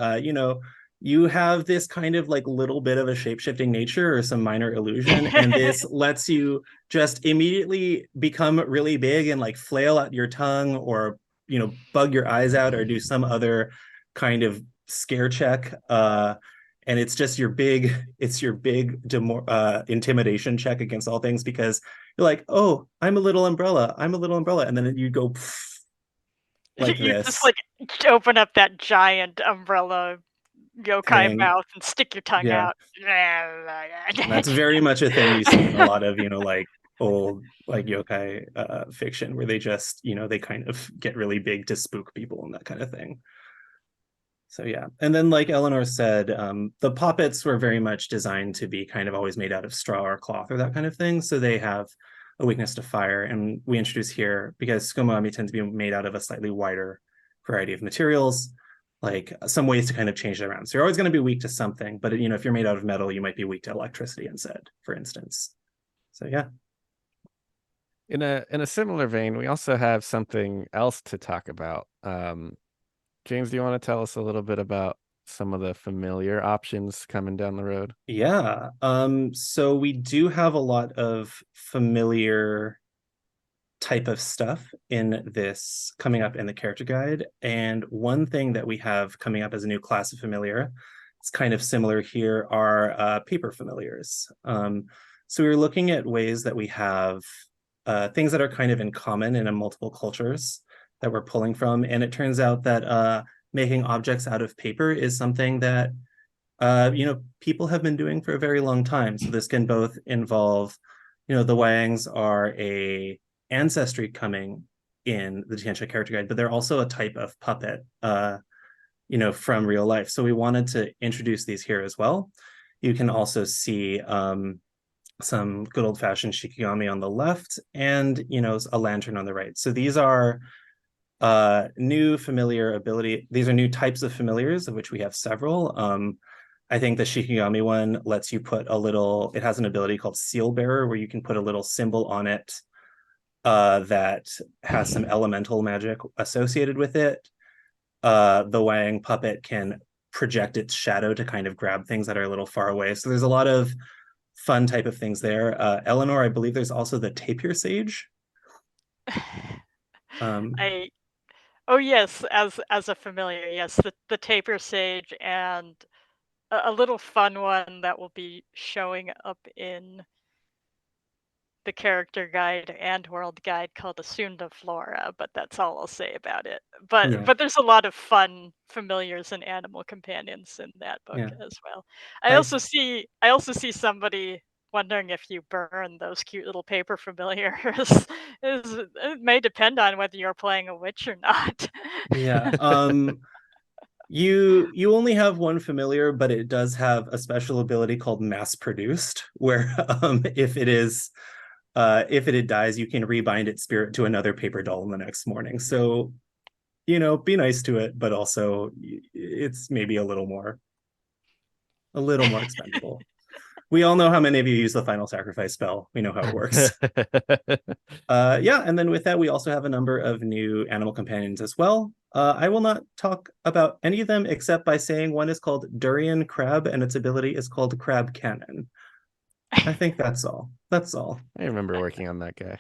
you have this kind of like little bit of a shape-shifting nature or some minor illusion, and this lets you just immediately become really big and like flail out your tongue, or bug your eyes out, or do some other kind of scare check. And it's your big intimidation check against all things, because you're like, oh, I'm a little umbrella, and then you go like You just this like open up that giant umbrella yokai thing. mouth and stick your tongue Yeah. out. And that's very much a thing you see in a lot of, like old like yokai fiction, where they just, they kind of get really big to spook people and that kind of thing. So yeah. And then like Eleanor said, the puppets were very much designed to be kind of always made out of straw or cloth or that kind of thing. So they have a weakness to fire. And we introduce here, because Skomami tend to be made out of a slightly wider variety of materials, like some ways to kind of change it around. So you're always going to be weak to something, but if you're made out of metal, you might be weak to electricity instead, for instance. So yeah. In a similar vein, we also have something else to talk about. James, do you want to tell us a little bit about some of the familiar options coming down the road? Yeah. So we do have a lot of familiar type of stuff in this coming up in the character guide. And one thing that we have coming up as a new class of familiar, it's kind of similar here, are paper familiars. So we were looking at ways that we have things that are kind of in common in multiple cultures that we're pulling from. And it turns out that making objects out of paper is something that people have been doing for a very long time. So this can both involve, the Wangs are a ancestry coming in the Tianxia character guide, but they're also a type of puppet, from real life. So we wanted to introduce these here as well. You can also see some good old fashioned shikigami on the left, and a lantern on the right. So these are new familiar ability. These are new types of familiars, of which we have several. I think the Shikigami one lets you put it has an ability called Seal Bearer, where you can put a little symbol on it that has some elemental magic associated with it. The Wang puppet can project its shadow to kind of grab things that are a little far away. So there's a lot of fun type of things there. Eleanor, I believe there's also the Tapir Sage. Um, I Oh yes, as a familiar, yes, the taper sage, and a little fun one that will be showing up in the character guide and world guide, called Asunda Flora, but that's all I'll say about it. But yeah, but there's a lot of fun familiars and animal companions in that book yeah. as well. I I also see somebody wondering if you burn those cute little paper familiars. It may depend on whether you're playing a witch or not. Yeah. You only have one familiar, but it does have a special ability called mass produced, where if it dies, you can rebind its spirit to another paper doll in the next morning. So, be nice to it, but also it's maybe a little more A little more expendable. We all know how many of you use the final sacrifice spell. We know how it works. Yeah, and then with that, we also have a number of new animal companions as well. I will not talk about any of them except by saying one is called Durian Crab and its ability is called Crab Cannon. I think that's all. That's all. I remember working on that guy.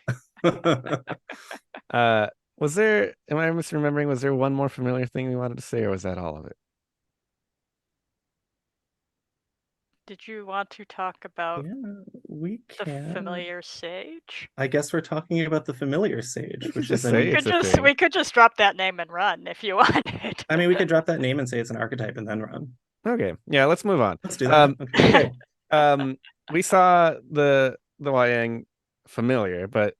Was there, am I misremembering, was there one more familiar thing we wanted to say, or was that all of it? Did you want to talk about Yeah, we the can. familiar sage? I guess we're talking about the familiar sage, We could which just is say We it's could a just thing. we could just drop that name and run if you wanted. I mean, we could drop that name and say it's an archetype and then run. Okay, yeah, let's move on. Let's do that. Okay. We saw the Wayang familiar, but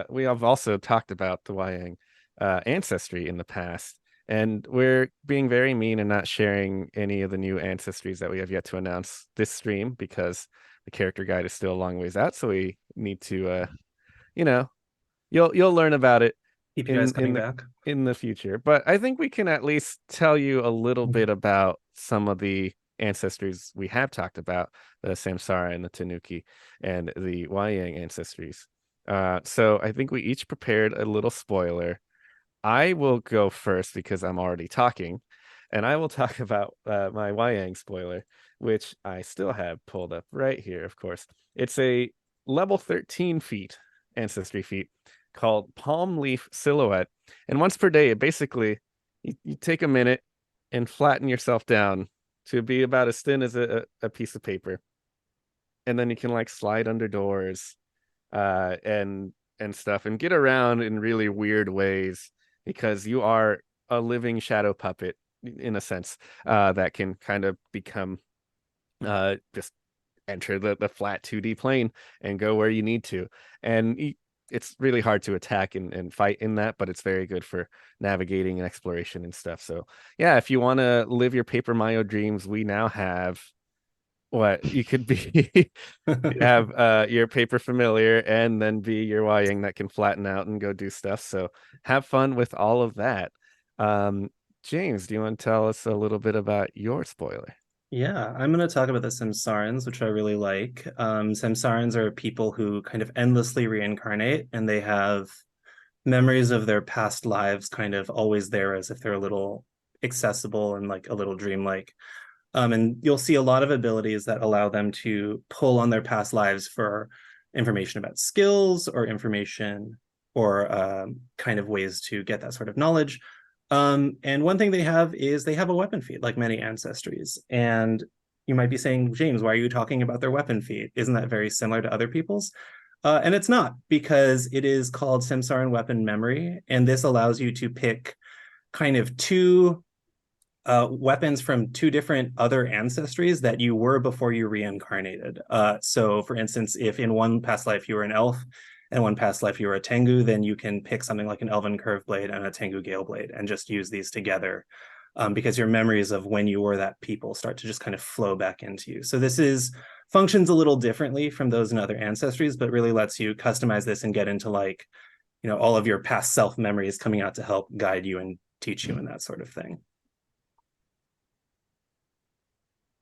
we have also talked about the Wayang ancestry in the past, and we're being very mean and not sharing any of the new ancestries that we have yet to announce this stream because the character guide is still a long ways out. So we need to, you know, you'll learn about it Keep you guys coming the back. in the future. But I think we can at least tell you a little bit about some of the ancestries we have talked about, the Samsara and the Tanuki and the Wayang ancestries. So I think we each prepared a little spoiler. I will go first because I'm already talking, and I will talk about my Wayang spoiler, which I still have pulled up right here, of course. It's a level 13 feat ancestry feat called Palm Leaf Silhouette. And once per day, it basically, you take a minute and flatten yourself down to be about as thin as a piece of paper. And then you can like slide under doors and stuff and get around in really weird ways because you are a living shadow puppet in a sense that can kind of become just enter the flat 2D plane and go where you need to. And it's really hard to attack and fight in that, but it's very good for navigating and exploration and stuff. So yeah, if you want to live your Paper Mario dreams, we now have what you could be have your paper familiar and then be your Wying that can flatten out and go do stuff. So have fun with all of that. James, do you want to tell us a little bit about your spoiler? Yeah, I'm going to talk about the Samsarans, which I really like. Samsarans are people who kind of endlessly reincarnate, and they have memories of their past lives kind of always there as if they're a little accessible and like a little dreamlike. And you'll see a lot of abilities that allow them to pull on their past lives for information about skills or information or kind of ways to get that sort of knowledge. And one thing they have is they have a weapon feat, like many ancestries. And you might be saying, James, why are you talking about their weapon feat? Isn't that very similar to other people's? And it's not, because it is called Samsaran Weapon Memory. And this allows you to pick kind of two weapons from two different other ancestries that you were before you reincarnated. So for instance, if in one past life you were an elf and one past life you were a Tengu, then you can pick something like an Elven Curve Blade and a Tengu Gale Blade and just use these together, because your memories of when you were that people start to just kind of flow back into you. So this is functions a little differently from those in other ancestries, but really lets you customize this and get into like, you know, all of your past self memories coming out to help guide you and teach you and that sort of thing.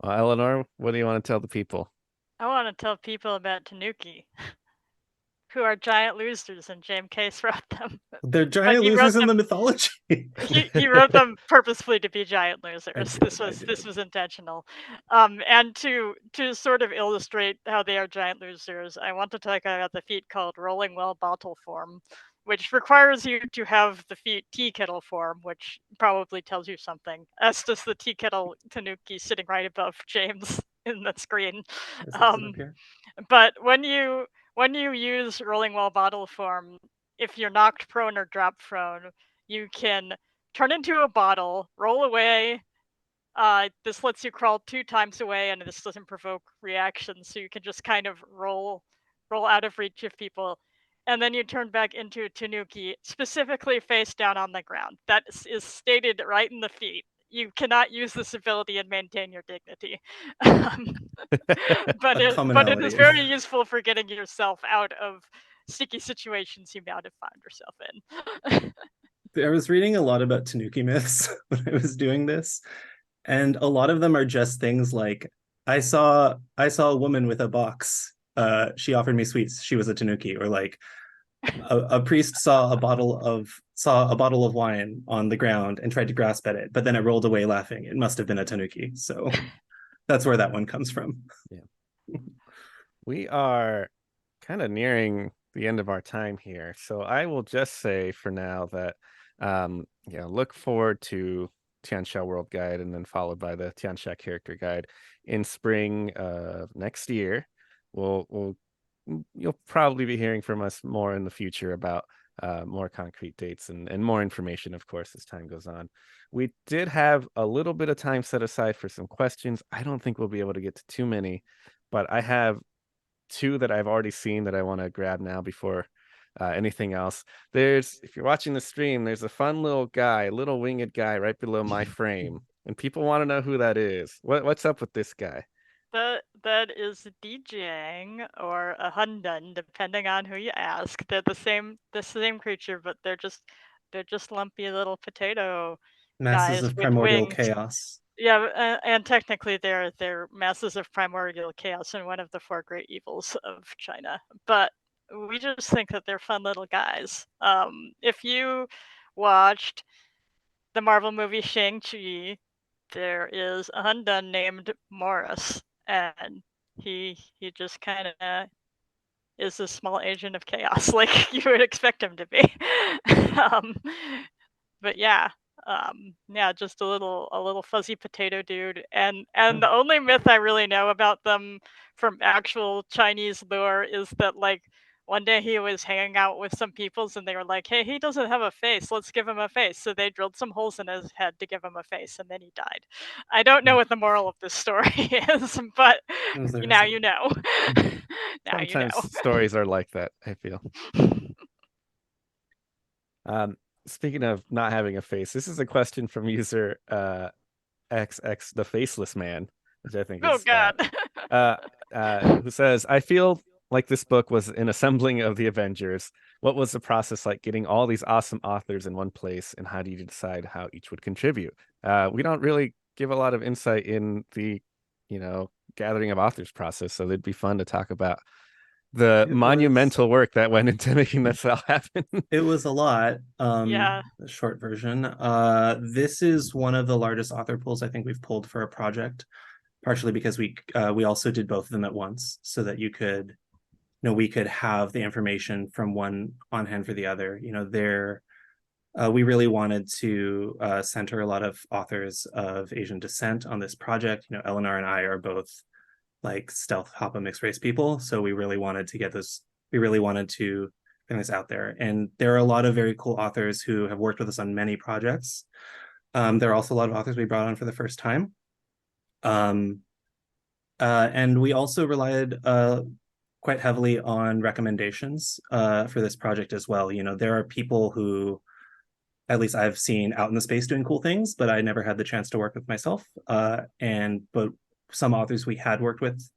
Well, Eleanor, what do you want to tell the people? I want to tell people about Tanuki, who are giant losers, and James Case wrote them. They're giant losers in the mythology. He wrote them purposefully to be giant losers. Did, This was intentional. And to sort of illustrate how they are giant losers, I want to talk about the feat called Rolling Well Bottle Form, which requires you to have the feat tea kettle form, which probably tells you something. As does the tea kettle Tanuki sitting right above James in the screen. But when you use Rolling Well Bottle form, if you're knocked prone or drop prone, you can turn into a bottle, roll away. This lets you crawl 2 times away, and this doesn't provoke reactions, so you can just kind of roll out of reach of people. And then you turn back into Tanuki, specifically face down on the ground. That is stated right in the feat. You cannot use this ability and maintain your dignity. But it is very useful for getting yourself out of sticky situations you might have found yourself in. I was reading a lot about Tanuki myths when I was doing this, and a lot of them are just things like I saw a woman with a box. She offered me sweets. She was a tanuki. Or like a priest saw a bottle of wine on the ground and tried to grasp at it, but then it rolled away laughing. It must have been a tanuki. So that's where that one comes from. Yeah. We are kind of nearing the end of our time here. So I will just say for now that look forward to Tianxia World Guide and then followed by the Tianxia Character Guide in spring of next year. We'll you'll probably be hearing from us more in the future about more concrete dates and more information, of course, as time goes on. We did have a little bit of time set aside for some questions. I don't think we'll be able to get to too many, but I have two that I've already seen that I want to grab now before anything else. If you're watching the stream, there's a fun little guy, little winged guy right below my frame, and people want to know who that is. What's up with this guy? That is DJing or a Hundun, depending on who you ask. They're the same creature, but they're just lumpy little potato Masses guys of with primordial wings. chaos. Yeah, and technically they're masses of primordial chaos and one of the four great evils of China. But we just think that they're fun little guys. If you watched the Marvel movie Shang-Chi, there is a Hundun named Morris, and he just kind of is a small agent of chaos, like you would expect him to be. um, but yeah, just a little fuzzy potato dude, and the only myth I really know about them from actual Chinese lore is that like one day he was hanging out with some peoples and they were like, hey, he doesn't have a face, let's give him a face. So they drilled some holes in his head to give him a face, and then he died. I don't know what the moral of this story is, but There now is you know. Now you Sometimes know. stories are like that, I feel. Um, Speaking of not having a face, this is a question from user XX the Faceless Man, which I think Oh is god. uh, who says, I feel like this book was an assembling of the Avengers. What was the process like getting all these awesome authors in one place, and how do you decide how each would contribute? We don't really give a lot of insight in the, gathering of authors process, so it'd be fun to talk about the it was monumental work that went into making this all happen. it was a lot. Yeah. The short version. This is one of the largest author pools I think we've pulled for a project, partially because we also did both of them at once, so that we could have the information from one on hand for the other. We really wanted to center a lot of authors of Asian descent on this project. Eleanor and I are both like stealth Hapa mixed race people, so we really wanted to get this. We really wanted to bring this out there, and there are a lot of very cool authors who have worked with us on many projects. There are also a lot of authors we brought on for the first time, and we also relied quite heavily on recommendations for this project as well. There are people who, at least I've seen out in the space doing cool things, but I never had the chance to work with myself. But some authors we had worked with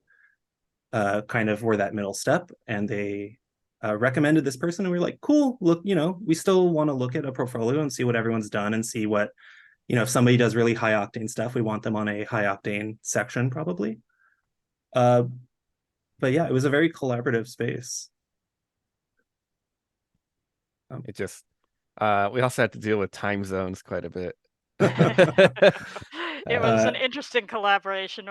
kind of were that middle step, and they recommended this person, and we were like, cool, look, we still want to look at a portfolio and see what everyone's done and see what, if somebody does really high octane stuff, we want them on a high octane section probably. But yeah, it was a very collaborative space. It just we also had to deal with time zones quite a bit. It was an interesting collaboration.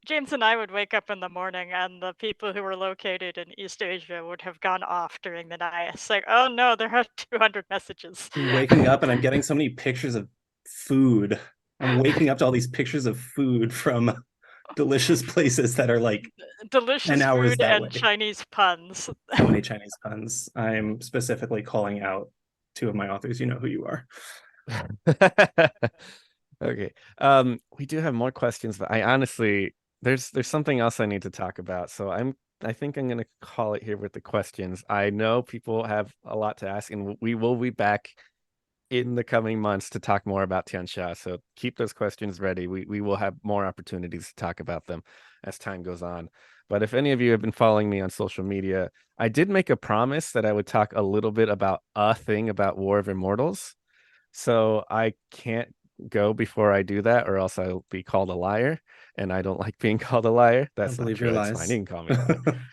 James and I would wake up in the morning, and the people who were located in East Asia would have gone off during the night. It's like, oh no, there are 200 messages. Waking up and I'm getting so many pictures of food. I'm waking up to all these pictures of food from delicious places that are like Delicious 10 hours food that and way. Chinese puns. So many Chinese puns. I'm specifically calling out two of my authors. You know who you are. Okay. We do have more questions, but I honestly there's something else I need to talk about. So I think I'm gonna call it here with the questions. I know people have a lot to ask, and we will be back in the coming months to talk more about Tianxia. So keep those questions ready. We will have more opportunities to talk about them as time goes on. But if any of you have been following me on social media, I did make a promise that I would talk a little bit about a thing about War of Immortals. So I can't go before I do that, or else I'll be called a liar, and I don't like being called a liar. Don't That's believe true. your It's fine. lies. You can call me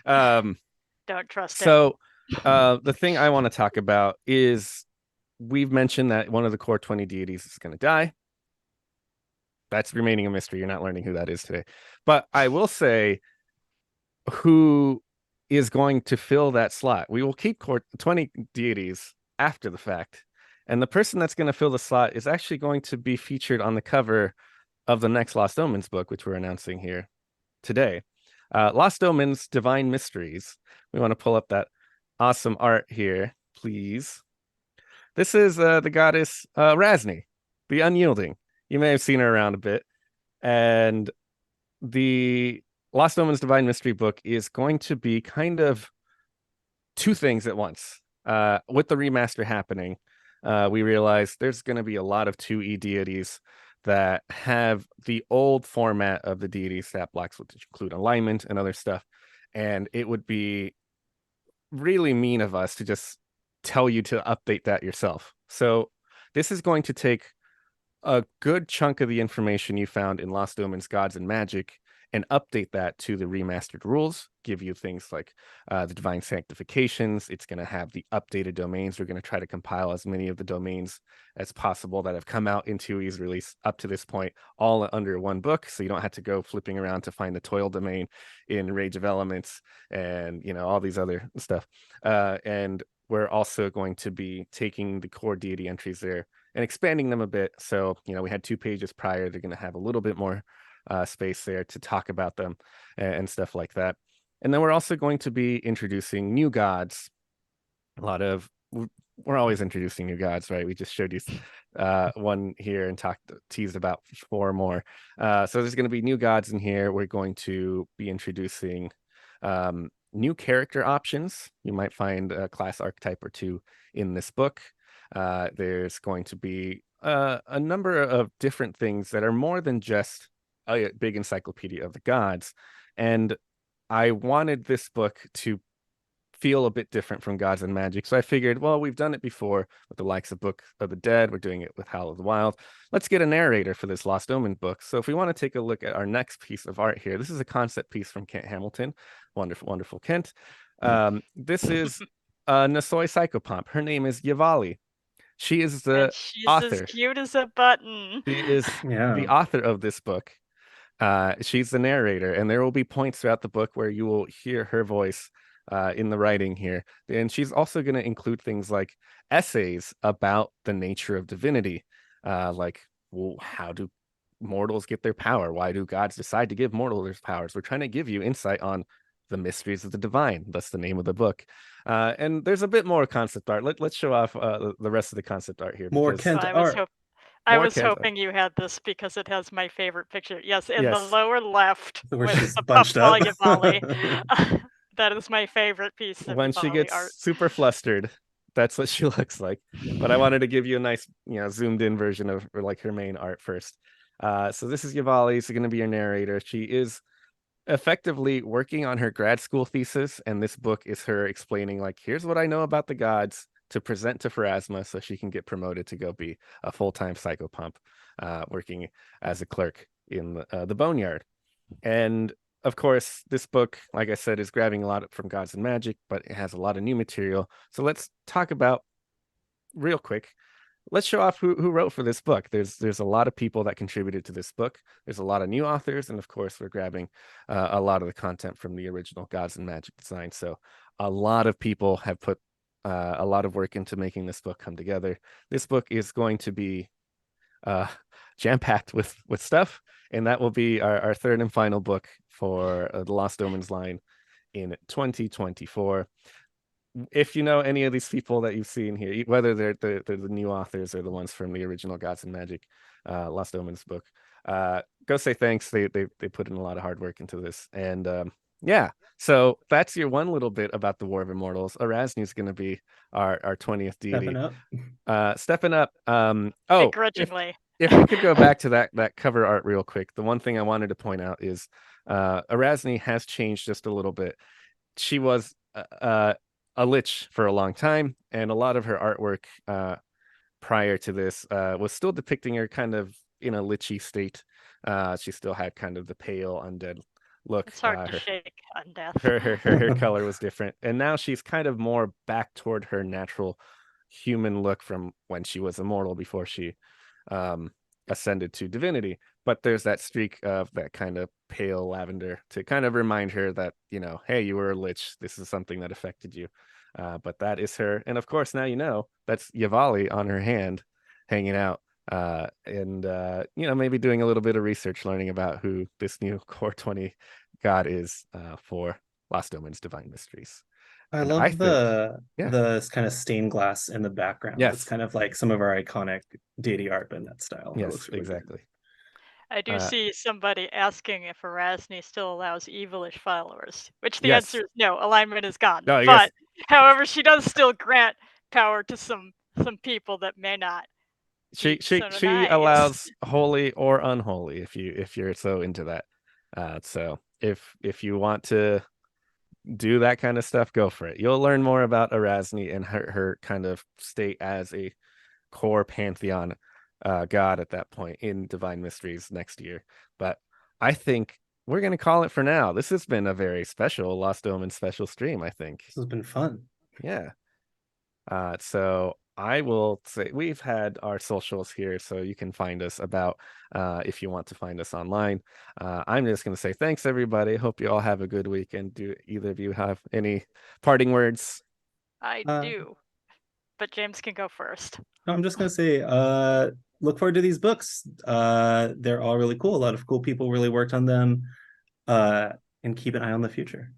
a liar. Don't trust him. So the thing I want to talk about is we've mentioned that one of the core 20 deities is going to die. That's remaining a mystery. You're not learning who that is today. But I will say who is going to fill that slot. We will keep core 20 deities after the fact. And the person that's going to fill the slot is actually going to be featured on the cover of the next Lost Omens book, which we're announcing here today. Lost Omens, Divine Mysteries. We want to pull up that awesome art here, please. This is the goddess Rasni, the Unyielding. You may have seen her around a bit. And the Lost Omens Divine Mystery book is going to be kind of two things at once. With the remaster happening, we realized there's going to be a lot of 2E deities that have the old format of the deity stat blocks, which include alignment and other stuff. And it would be really mean of us to just tell you to update that yourself. So this is going to take a good chunk of the information you found in Lost Omens Gods and Magic and update that to the remastered rules, give you things like the divine sanctifications. It's going to have the updated domains. We're going to try to compile as many of the domains as possible that have come out in 2E's release up to this point, all under one book. So you don't have to go flipping around to find the toil domain in Rage of Elements and, you know, all these other stuff. And we're also going to be taking the core deity entries there and expanding them a bit. So, you know, we had 2 pages prior. They're going to have a little bit more space there to talk about them and stuff like that. And then we're also going to be introducing new gods. We're always introducing new gods, right? We just showed you one here and teased about 4 more. So there's going to be new gods in here. We're going to be introducing new character options. You might find a class archetype or 2 in this book. There's going to be a number of different things that are more than just a big encyclopedia of the gods. And I wanted this book to feel a bit different from Gods and Magic. So I figured, well, we've done it before with the likes of Book of the Dead. We're doing it with Howl of the Wild. Let's get a narrator for this Lost Omen book. So if we want to take a look at our next piece of art here, this is a concept piece from Kent Hamilton. Wonderful, wonderful Kent. This is Nasoi Psychopomp. Her name is Yavali. She is the and she's author. as cute as a button. She is the author of this book. She's the narrator, and there will be points throughout the book where you will hear her voice in the writing here. And she's also going to include things like essays about the nature of divinity, like, well, how do mortals get their power? Why do gods decide to give mortals their powers? We're trying to give you insight on the mysteries of the divine. That's the name of the book. And there's a bit more concept art. Let's show off the rest of the concept art here. More because Kent I was art. I More was Kent. hoping you had this because it has my favorite picture. Yes, in the Yes. lower left Where with she's the bunched up. puffball Yavali. That is my favorite piece of When she Yavali gets art. super flustered, that's what she looks like. But I wanted to give you a nice, you know, zoomed in version of like her main art first. So this is Yavali. She's going to be your narrator. She is effectively working on her grad school thesis, and this book is her explaining, like, here's what I know about the gods to present to Pharasma so she can get promoted to go be a full-time psychopomp, working as a clerk in the Boneyard. And of course, this book, like I said, is grabbing a lot from Gods and Magic, but it has a lot of new material. So let's talk about real quick. Let's show off who wrote for this book. There's a lot of people that contributed to this book. There's a lot of new authors, and of course, we're grabbing a lot of the content from the original Gods and Magic design. So a lot of people have put a lot of work into making this book come together. This book is going to be jam-packed with stuff, and that will be our 3rd and final book for the Lost Omens line in 2024. If you know any of these people that you've seen here, whether they're the new authors or the ones from the original Gods and Magic Lost Omens book, go say thanks. They put in a lot of hard work into this. And yeah, so that's your one little bit about the War of Immortals. Erasni is going to be our 20th deity. Stepping up. Begrudgingly. If we could go back to that cover art real quick, the one thing I wanted to point out is Erasni has changed just a little bit. She was a lich for a long time, and a lot of her artwork prior to this was still depicting her kind of in a lichy state. She still had kind of the pale undead look. It's hard to shake on death. Her color was different, and now she's kind of more back toward her natural human look from when she was immortal before she um, ascended to divinity. But there's that streak of that kind of pale lavender to kind of remind her that, you know, hey, you were a lich. This is something that affected you. But that is her, and of course now you know that's Yavali on her hand, hanging out. And you know, maybe doing a little bit of research, learning about who this new Core 20 god is for Lost Omens Divine Mysteries. I And I love think, yeah, the kind of stained glass in the background. It's yes, kind of like some of our iconic deity art in that style. It yes, looks really good. exactly. I do Uh, see somebody asking if Erasni still allows evilish followers, which the answer yes. is no, alignment is gone. No, yes. But however, she does still grant power to some people that may not She be she so she nice. allows holy or unholy if you're so into that. So if you want to do that kind of stuff, go for it. You'll learn more about Erasni and her kind of state as a core pantheon god at that point in Divine Mysteries next year. But I think we're gonna call it for now. This has been a very special Lost Omen special stream, I think. This has been fun. Yeah. So I will say we've had our socials here, so you can find us about if you want to find us online. I'm just going to say thanks, everybody. Hope you all have a good weekend. Do either of you have any parting words? I Uh, do. But James can go first. no, I'm just gonna say, look forward to these books. They're all really cool. A lot of cool people really worked on them. Uh, and keep an eye on the future.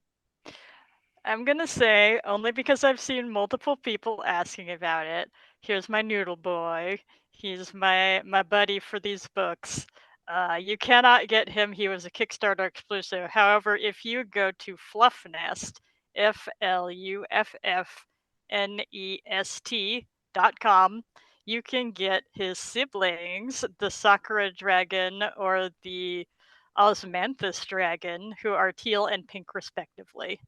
I'm gonna say, only because I've seen multiple people asking about it, here's my noodle boy. He's my buddy for these books. You cannot get him. He was a Kickstarter exclusive. However, if you go to Fluffnest, FLUFFNEST.com, you can get his siblings, the Sakura dragon or the Osmanthus dragon, who are teal and pink respectively.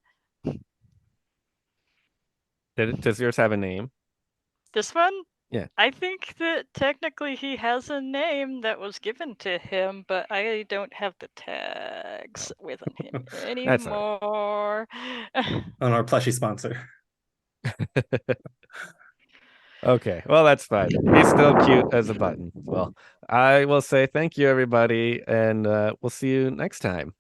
Does yours have a name? This one? Yeah. I think that technically he has a name that was given to him, but I don't have the tags with him That's all right. anymore. On our plushy sponsor. Okay, well, that's fine. He's still cute as a button. Well, I will say thank you, everybody, and we'll see you next time.